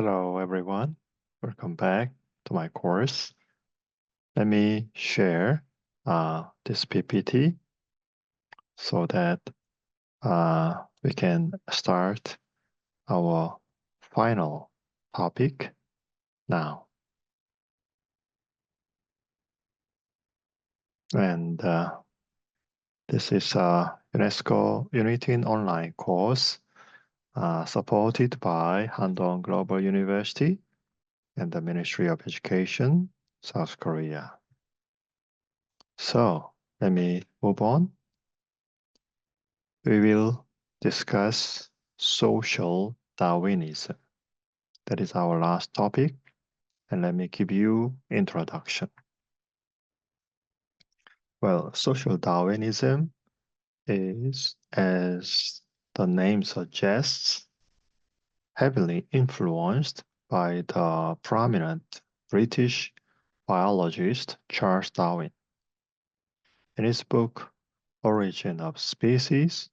Hello, everyone. Welcome back to my course. Let me share this PPT so that we can start our final topic now. And this is a UNESCO Unity in Online course supported by Handong Global University and the Ministry of Education, South Korea. So let me move on. We will discuss social Darwinism. That is our last topic, and let me give you introduction. Well, social Darwinism is, as the name suggests, heavily influenced by the prominent British biologist Charles Darwin. In his book, Origin of Species,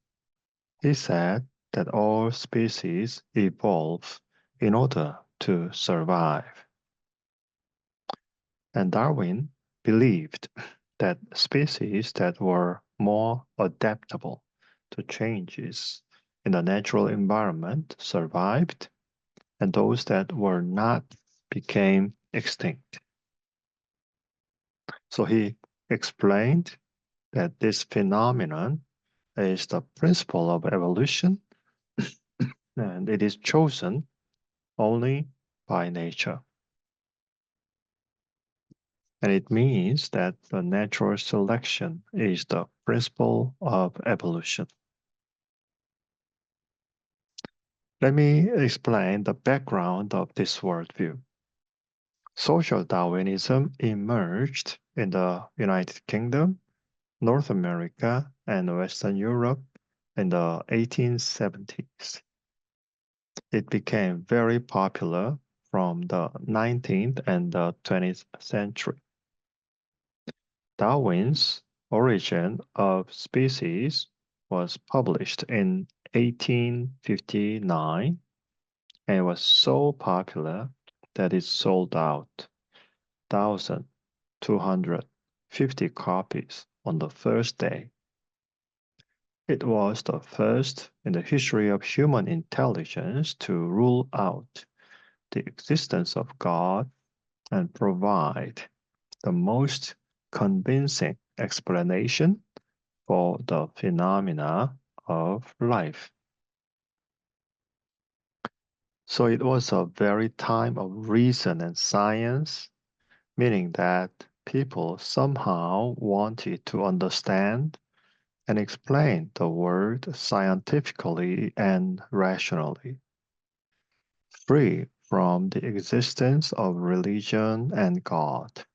he said that all species evolve in order to survive. And Darwin believed that species that were more adaptable to changes in the natural environment survived, and those that were not became extinct. So he explained that this phenomenon is the principle of evolution, and it is chosen only by nature. And it means that the natural selection is the principle of evolution. Let me explain the background of this worldview. Social Darwinism emerged in the United Kingdom, North America, and Western Europe in the 1870s. It became very popular from the 19th and the 20th century. Darwin's Origin of Species was published in 1859 and was so popular that it sold out 1,250 copies on the first day. It was the first in the history of human intelligence to rule out the existence of God and provide the most convincing explanation for the phenomena of life. So it was a very time of reason and science, meaning that people somehow wanted to understand and explain the world scientifically and rationally, free from the existence of religion and God.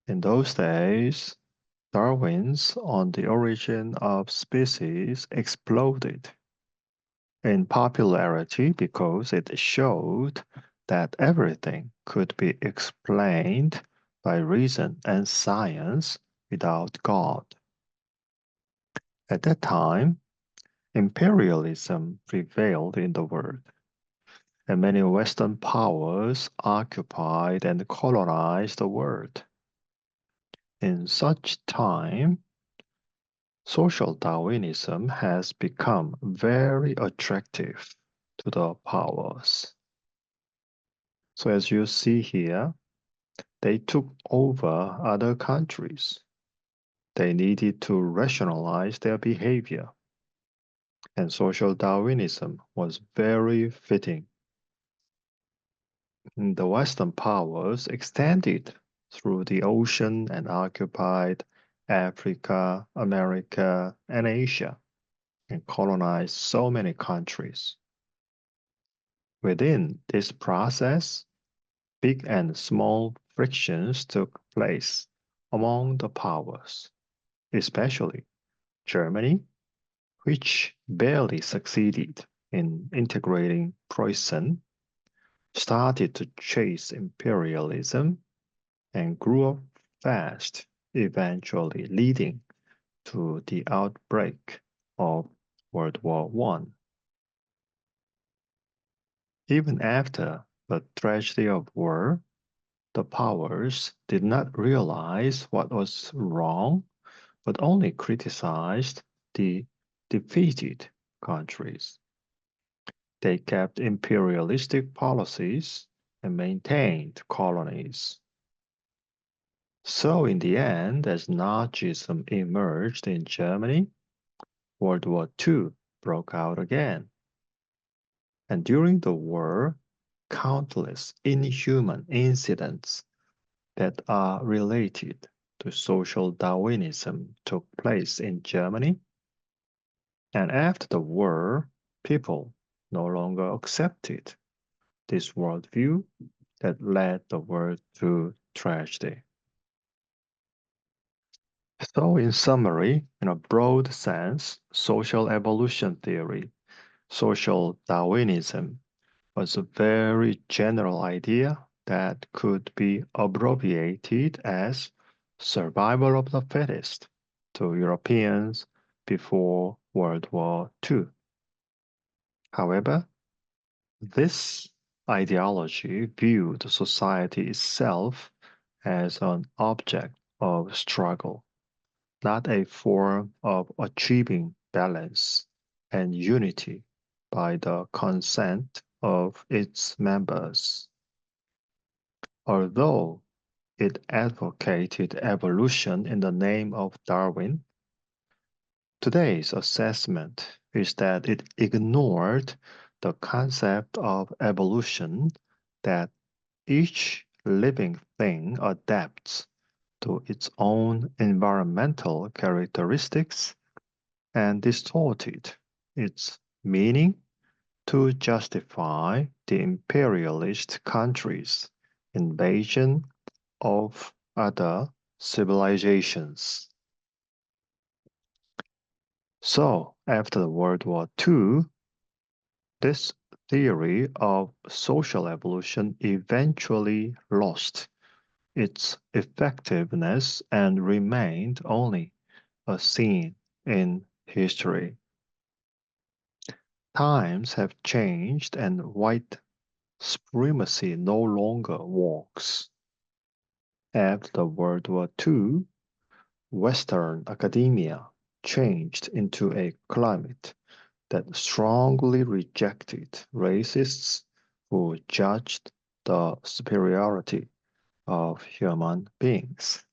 In those days, Darwin's On the Origin of Species exploded in popularity because it showed that everything could be explained by reason and science without God. At that time, imperialism prevailed in the world, and many Western powers occupied and colonized the world. In such time, social Darwinism has become very attractive to the powers. So as you see here, they took over other countries. They needed to rationalize their behavior, and social Darwinism was very fitting. The Western powers extended through the ocean and occupied Africa, America, and Asia, and colonized so many countries. Within this process, big and small frictions took place among the powers, especially Germany, which barely succeeded in integrating Prussia, started to chase imperialism and grew up fast, eventually leading to the outbreak of World War I. Even after the tragedy of war, the powers did not realize what was wrong, but only criticized the defeated countries. They kept imperialistic policies and maintained colonies. So, in the end, as Nazism emerged in Germany, World War II broke out again. And during the war, countless inhuman incidents that are related to social Darwinism took place in Germany. And after the war, people no longer accepted this worldview that led the world to tragedy. So, in summary, in a broad sense, social evolution theory, social Darwinism, was a very general idea that could be abbreviated as survival of the fittest to Europeans before World War II. However, this ideology viewed society itself as an object of struggle, not a form of achieving balance and unity by the consent of its members. Although it advocated evolution in the name of Darwin, today's assessment is that it ignored the concept of evolution, that each living thing adapts to its own environmental characteristics, and distorted its meaning to justify the imperialist countries' invasion of other civilizations. So, after World War II, this theory of social evolution eventually lost its effectiveness and remained only a scene in history. Times have changed and white supremacy no longer works. After World War II, Western academia changed into a climate that strongly rejected racists who judged the superiority of human beings.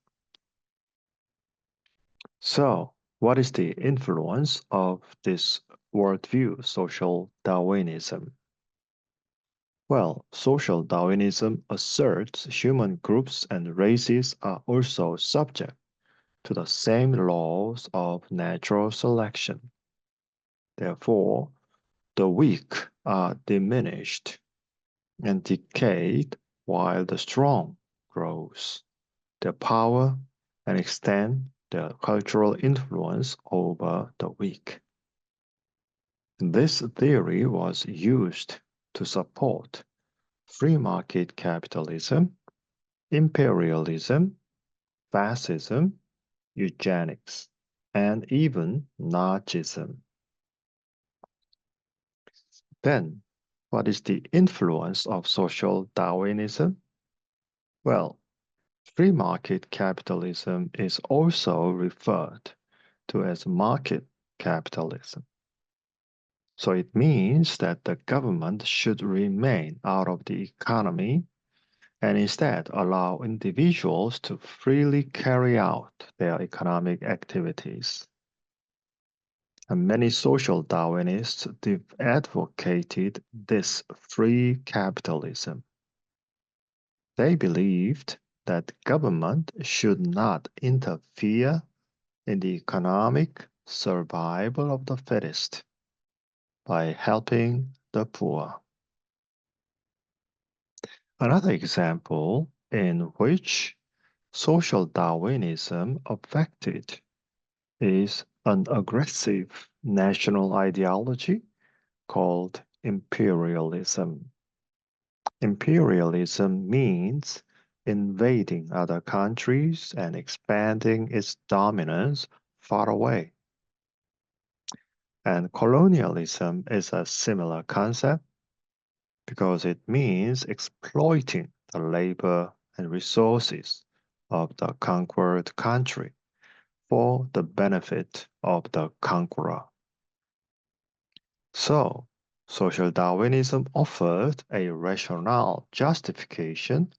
So, what is the influence of this worldview, social Darwinism? Well, social Darwinism asserts human groups and races are also subject to the same laws of natural selection. Therefore, the weak are diminished and decayed while the strong grows, their power and extend their cultural influence over the weak. This theory was used to support free market capitalism, imperialism, fascism, eugenics, and even Nazism. Then, what is the influence of social Darwinism? Well, free market capitalism is also referred to as market capitalism. So it means that the government should remain out of the economy and instead allow individuals to freely carry out their economic activities. And many social Darwinists advocated this free capitalism. They believed that government should not interfere in the economic survival of the fittest by helping the poor. Another example in which social Darwinism affected is an aggressive national ideology called imperialism. Imperialism means invading other countries and expanding its dominance far away. And colonialism is a similar concept. because it means exploiting the labor and resources of the conquered country for the benefit of the conqueror. So, social Darwinism offered a rational justification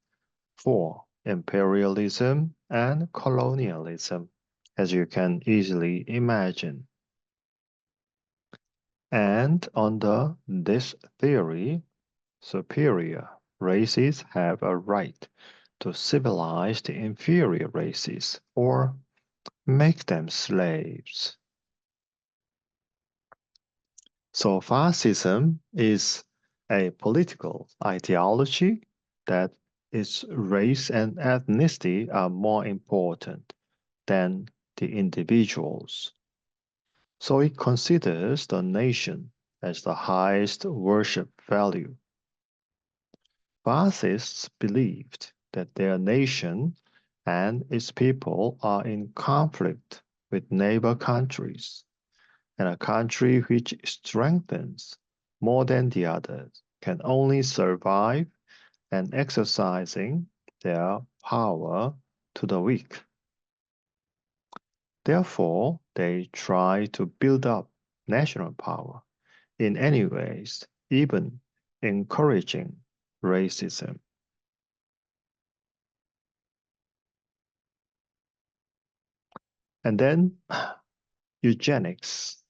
for imperialism and colonialism, as you can easily imagine. And under this theory, superior races have a right to civilize the inferior races or make them slaves. So fascism is a political ideology that its race and ethnicity are more important than the individuals. So it considers the nation as the highest worship value. Fascists believed that their nation and its people are in conflict with neighbor countries, and a country which strengthens more than the others can only survive and exercising their power to the weak. Therefore, they try to build up national power in any ways, even encouraging racism. And then eugenics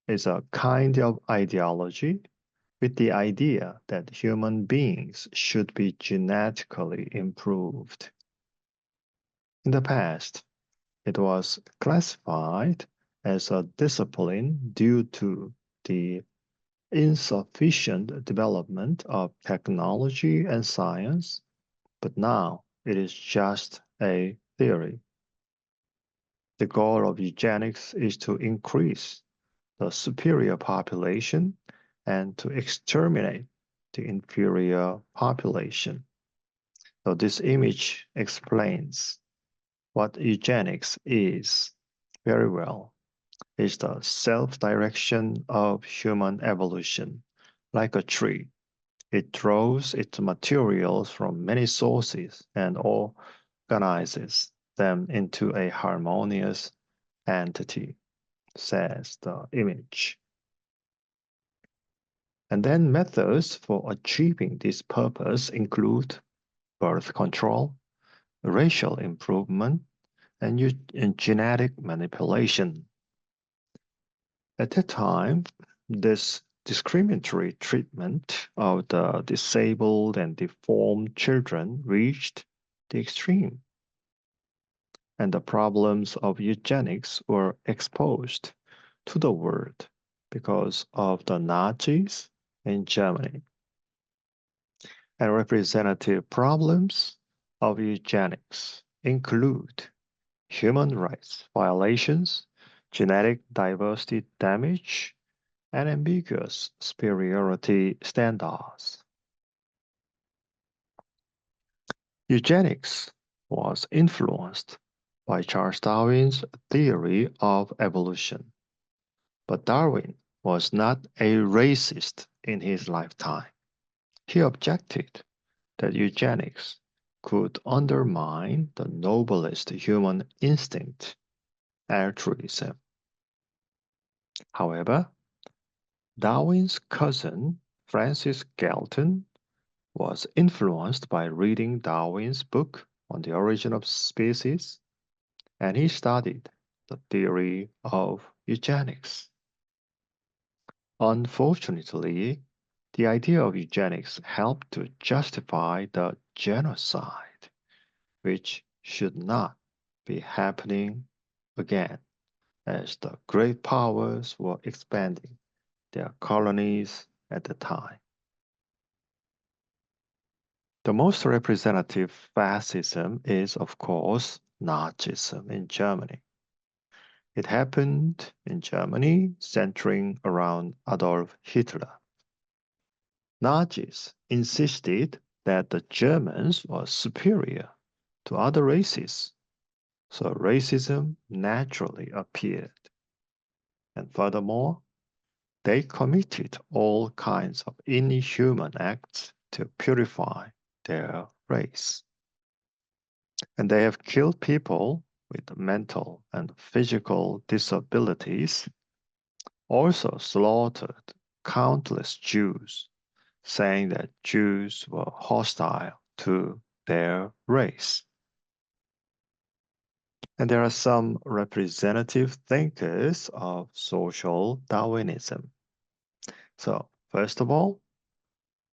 is a kind of ideology with the idea that human beings should be genetically improved. In the past, it was classified as a discipline due to the insufficient development of technology and science, but now it is just a theory. The goal of eugenics is to increase the superior population and to exterminate the inferior population. So this image explains what eugenics is very well. It's the self-direction of human evolution, like a tree. It draws its materials from many sources and organizes them into a harmonious entity, says the image. And then methods for achieving this purpose include birth control, racial improvement, and genetic manipulation. At that time, this discriminatory treatment of the disabled and deformed children reached the extreme, and the problems of eugenics were exposed to the world because of the Nazis in Germany. And representative problems of eugenics include human rights violations, genetic diversity damage, and ambiguous superiority standards. Eugenics was influenced by Charles Darwin's theory of evolution, but Darwin was not a racist in his lifetime. He objected that eugenics could undermine the noblest human instinct, altruism. However, Darwin's cousin, Francis Galton, was influenced by reading Darwin's book on the origin of species, and he studied the theory of eugenics. Unfortunately, the idea of eugenics helped to justify the genocide, which should not be happening again as the great powers were expanding their colonies at the time. The most representative fascism is, of course, Nazism in Germany. It happened in Germany, centering around Adolf Hitler. Nazis insisted that the Germans were superior to other races, so racism naturally appeared. And furthermore, They committed all kinds of inhuman acts to purify their race. And they have killed people with mental and physical disabilities, also slaughtered countless Jews, saying that Jews were hostile to their race. And there are some representative thinkers of social Darwinism. So, first of all,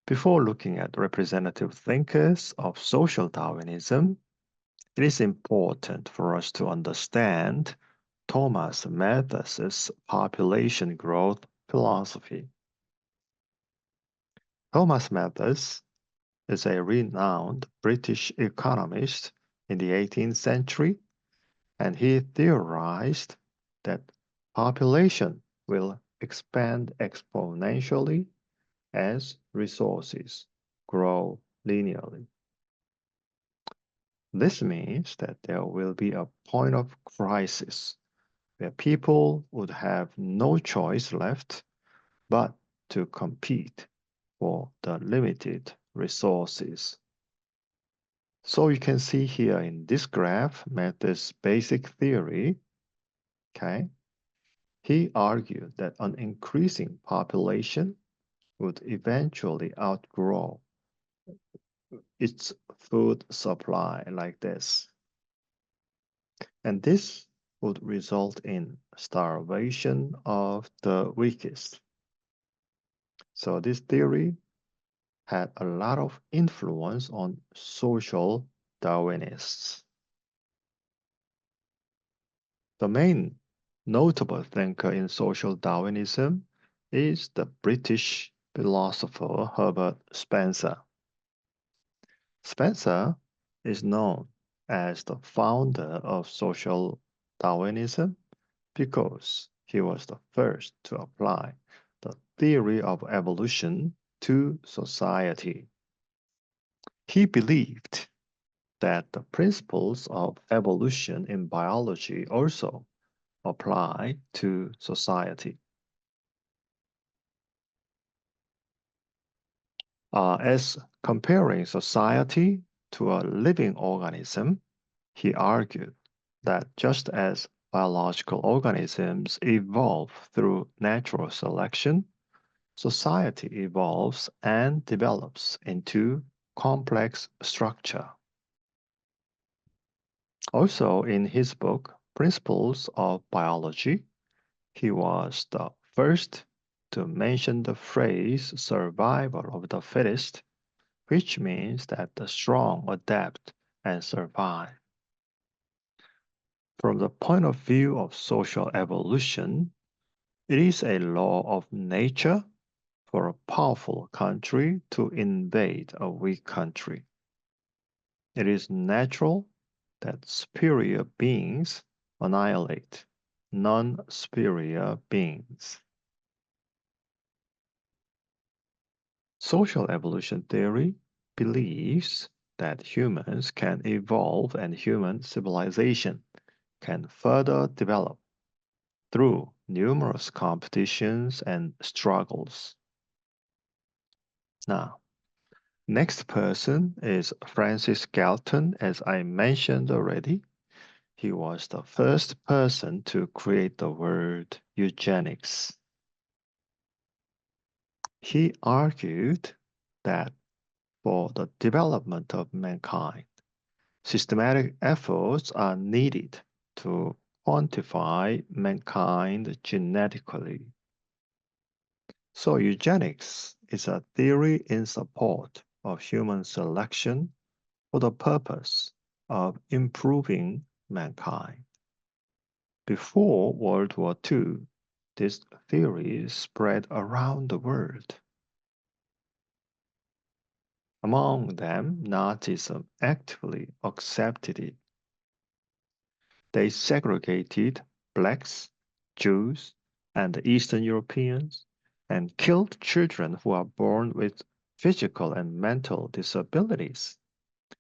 before looking at representative thinkers of social Darwinism, it is important for us to understand Thomas Malthus's population growth philosophy. Thomas Malthus is a renowned British economist in the 18th century, and he theorized that population will expand exponentially as resources grow linearly. This means that there will be a point of crisis where people would have no choice left but to compete for the limited resources. So you can see here in this graph, Malthus' basic theory, okay, he argued that an increasing population would eventually outgrow its food supply like this. And this would result in starvation of the weakest. So this theory had a lot of influence on social Darwinists. The main notable thinker in social Darwinism is the British philosopher Herbert Spencer. Spencer is known as the founder of social Darwinism because he was the first to apply the theory of evolution to society. He believed that the principles of evolution in biology also apply to society. As comparing society to a living organism, he argued that just as biological organisms evolve through natural selection, society evolves and develops into complex structure. Also, in his book, Principles of Biology, he was the first to mention the phrase survival of the fittest, which means that the strong adapt and survive. From the point of view of social evolution, it is a law of nature for a powerful country to invade a weak country. It is natural that superior beings annihilate non-superior beings. Social evolution theory believes that humans can evolve and human civilization can further develop through numerous competitions and struggles. Now, next person is Francis Galton, as I mentioned already. He was the first person to create the word eugenics. He argued that for the development of mankind, systematic efforts are needed to quantify mankind genetically. So eugenics is a theory in support of human selection for the purpose of improving mankind. Before World War II, this theory spread around the world. Among them, Nazism actively accepted it. They segregated blacks, Jews, and Eastern Europeans, and killed children who are born with physical and mental disabilities,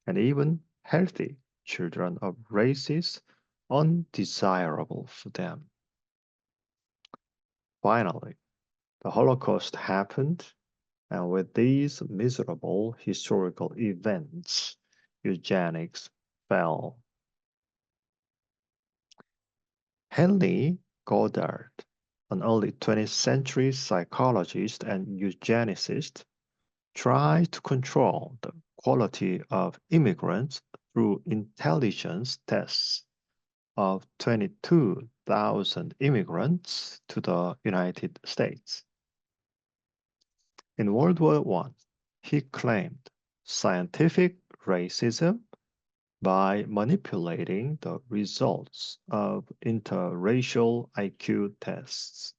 and even healthy children of races undesirable for them. Finally, The Holocaust happened, and with these miserable historical events, eugenics fell. Henry Goddard, an early 20th century psychologist and eugenicist, tried to control the quality of immigrants through intelligence tests of 22,000 immigrants to the United States. In World War I, he claimed scientific racism by manipulating the results of interracial IQ tests.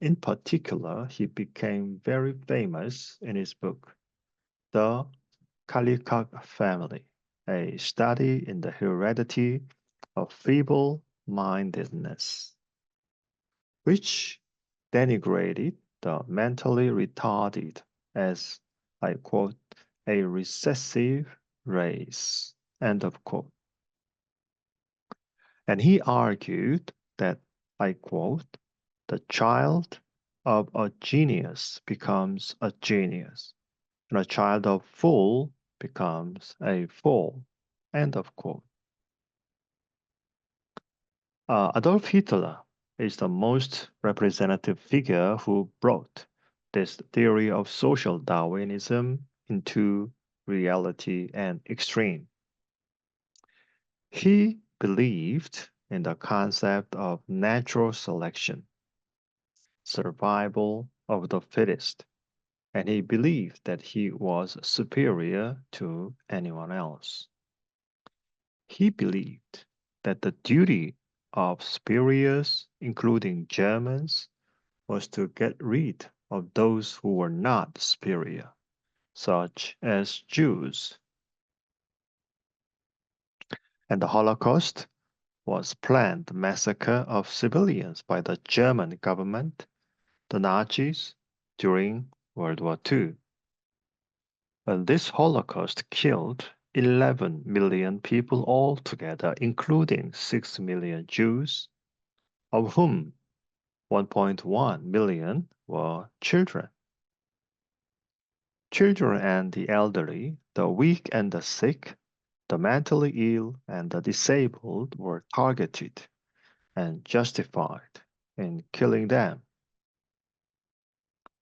In particular, he became very famous in his book, The Kallikak Family, a study in the heredity of feeble-mindedness, which denigrated the mentally retarded as, I quote, a recessive race, end of quote. And he argued that, I quote, the child of a genius becomes a genius, and a child of fool becomes a fool, end of quote. Adolf Hitler is the most representative figure who brought this theory of social Darwinism into reality and extreme. He believed in the concept of natural selection, survival of the fittest, and he believed that he was superior to anyone else. He believed that the duty of superiors, including Germans, was to get rid of those who were not superior, such as Jews. And the Holocaust was planned massacre of civilians by the German government, the Nazis, during World War II. And this Holocaust killed 11 million people altogether, including 6 million Jews, of whom 1.1 million were children. Children and the elderly, the weak and the sick, the mentally ill and the disabled were targeted and justified in killing them.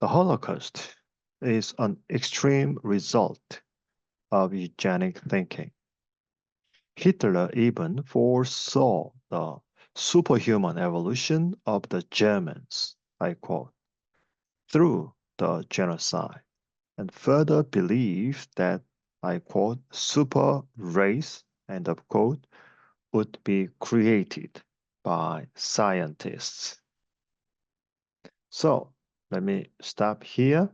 The Holocaust is an extreme result of eugenic thinking. Hitler even foresaw the superhuman evolution of the Germans, I quote, through the genocide, and further believed that, I quote, super race, end of quote, would be created by scientists. So let me stop here,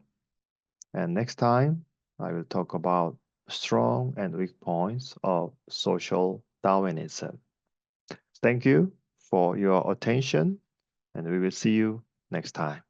and next time I will talk about strong and weak points of social Darwinism. Thank you for your attention, and we will see you next time.